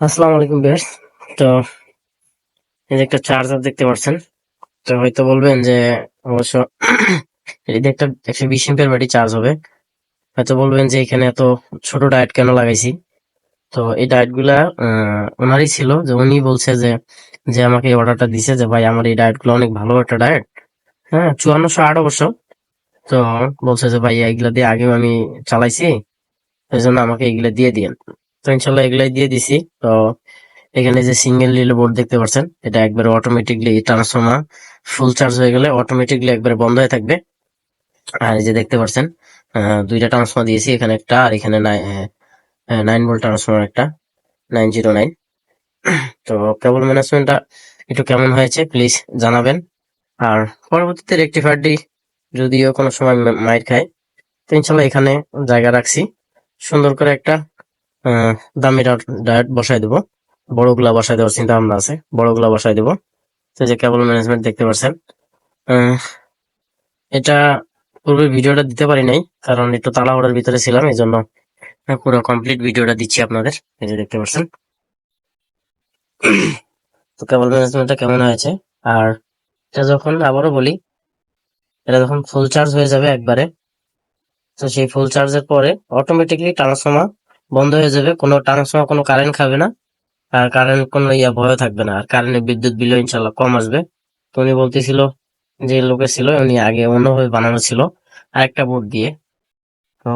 আসসালামু আলাইকুম বেশ। তো এই যে একটা চার্জার দেখতে পাচ্ছেন। তো হয়তো বলবেন যে অবশ্য এই যে একটা 120 এমপিয়ার ব্যাটারি চার্জ হবে। হয়তো বলবেন যে এখানে এত ছোট ডায়েট কেন লাগাইছি। তো এই ডায়েট গুলা ওনারই ছিল, যে উনি বলছে যে যে আমাকে এই অর্ডারটা দিছে যে ভাই আমার এই ডায়েট গুলো অনেক ভালো একটা ডায়েট। হ্যাঁ, 5408 অবশ্য। তো বলছে যে ভাই এগুলা দিয়ে আগেও আমি চালাইছি, এই জন্য আমাকে এগুলা দিয়ে দিয়েন। তো ইনশাল্লাহ এগুলাই দিয়ে দিছি। তো এখানে যে সিঙ্গেল রিলে বোর্ড দেখতে পাচ্ছেন, এটা একবারে অটোমেটিকলি ট্রান্সফর্মার ফুল চার্জ হয়ে গেলে অটোমেটিকলি একবারে বন্ধ হয়ে থাকবে। আর এই যে দেখতে পাচ্ছেন, দুইটা ট্রান্সফর্মার দিয়েছি, এখানে একটা আর এখানে 9 ভোল্ট ট্রান্সফর্মার একটা, 909। তো কেবল ম্যানেজমেন্টটা একটু কেমন হয়েছে প্লিজ জানাবেন। আর পরবর্তীতে রেকটিফায়ারটি যদিও কোনো সময় মাইর খায়, তো ইনশাল্লাহ এখানে জায়গা রাখছি সুন্দর করে একটা আহ দামি ডায়েট বসাই দেবো। বড়গুলা বসাই দেওয়ার চিন্তা ভাবনা আছে, বড়গুলা বসাই দেবো। তো যে কেবল ম্যানেজমেন্ট দেখতে পাচ্ছেন, আহ, এটা পূর্বে ভিডিওটা দিতে পারি নাই, কারণ একটু তাড়াহুড়োর ভিতরে ছিলাম, এই জন্য পুরো কমপ্লিট ভিডিওটা দিচ্ছি আপনাদের। এই যে দেখতে পাচ্ছেন, তো কেবল ম্যানেজমেন্টটা কেমন হয়েছে। আর এটা যখন, আবারও বলি, এটা যখন ফুল চার্জ হয়ে যাবে একবারে, তো সেই ফুল চার্জের পরে অটোমেটিকলি ট্রান্সফর্মার বন্ধ হয়ে যাবে, কোনো ট্রান্সফর্মার কোনো কারেন্ট খাবে না। আর কারেন্ট কোনো ভয় থাকবে না, আর কারেন্টের বিদ্যুৎ বিলও ইনশাল্লাহ কম আসবে। তো উনি বলতেছিল, যে লোকে ছিল উনি আগে অন্যভাবে বানানো ছিল আরেকটা বোর্ড দিয়ে। তো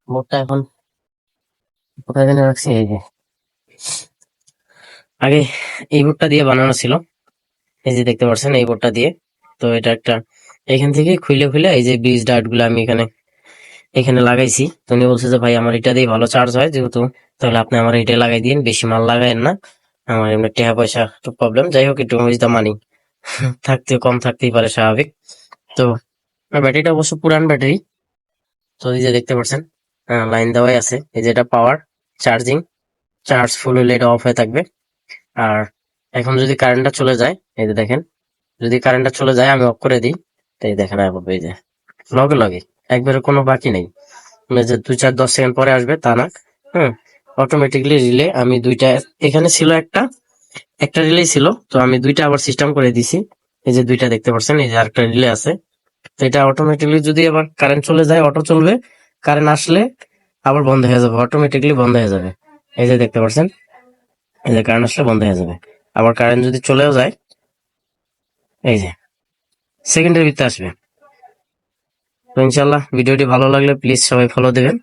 বোর্ডটা এখন কোথায় যেন রাখছি, এই যে আগে এই বোর্ডটা দিয়ে বানানো ছিল। এই যে দেখতে পাচ্ছেন এই বোর্ডটা দিয়ে। তো এটা একটা এখান থেকে খুলে খুলে এই যে ব্রিজ ডার্ট গুলো আমি এখানে এখানে লাগাইছি। তো উনি বলছে যে ভাই আমার এটা দিয়ে ভালো চার্জ হয় যেহেতু, তাহলে আপনি আমার এটা লাগাই দিন, বেশি মাল লাগায়েন না, আমার এমনি টাকা পয়সা একটু প্রবলেম, যাই হোক একটু বুঝতে মানি থাকতে কম থাকতেই পারে, স্বাভাবিক। তো ব্যাটারিটা অবশ্য পুরান ব্যাটারি। তো এই যে দেখতে পাচ্ছেন, লাইন দেওয়াই আছে, এই যে এটা পাওয়ার চার্জিং, চার্জ ফুল হলে এটা অফ হয়ে থাকবে। আর এখন যদি কারেন্টটা চলে যায়, এই যে দেখেন, যদি কারেন্টটা চলে যায় আমি অফ করে দিই, তো এই দেখেন এই যে লগে লগে একবারে কোনো বাকি নেই, মানে যে 2 4 10 সেকেন্ড পরে আসবে তা না। হ্যাঁ, অটোমেটিকলি রিলে আমি দুইটা, এখানে ছিল একটা একটা রিলে ছিল, তো আমি দুইটা আবার সিস্টেম করে দিছি। এই যে দুইটা দেখতে পাচ্ছেন, এই যে আরেকটা রিলে আছে। তো এটা অটোমেটিকলি যদি আবার কারেন্ট চলে যায় অটো চলবে, কারেন্ট আসলে আবার বন্ধ হয়ে যাবে, অটোমেটিকলি বন্ধ হয়ে যাবে। এই যে দেখতে পাচ্ছেন, এই যে কারেন্ট আসলে বন্ধ হয়ে যাবে। আবার কারেন্ট যদি চলেও যায়, এই যে সেকেন্ডের ভিতরে আসবে। তো ইনশাল্লাহ ভিডিওটি ভালো লাগলে প্লিজ সবাই ফলো দেবেন।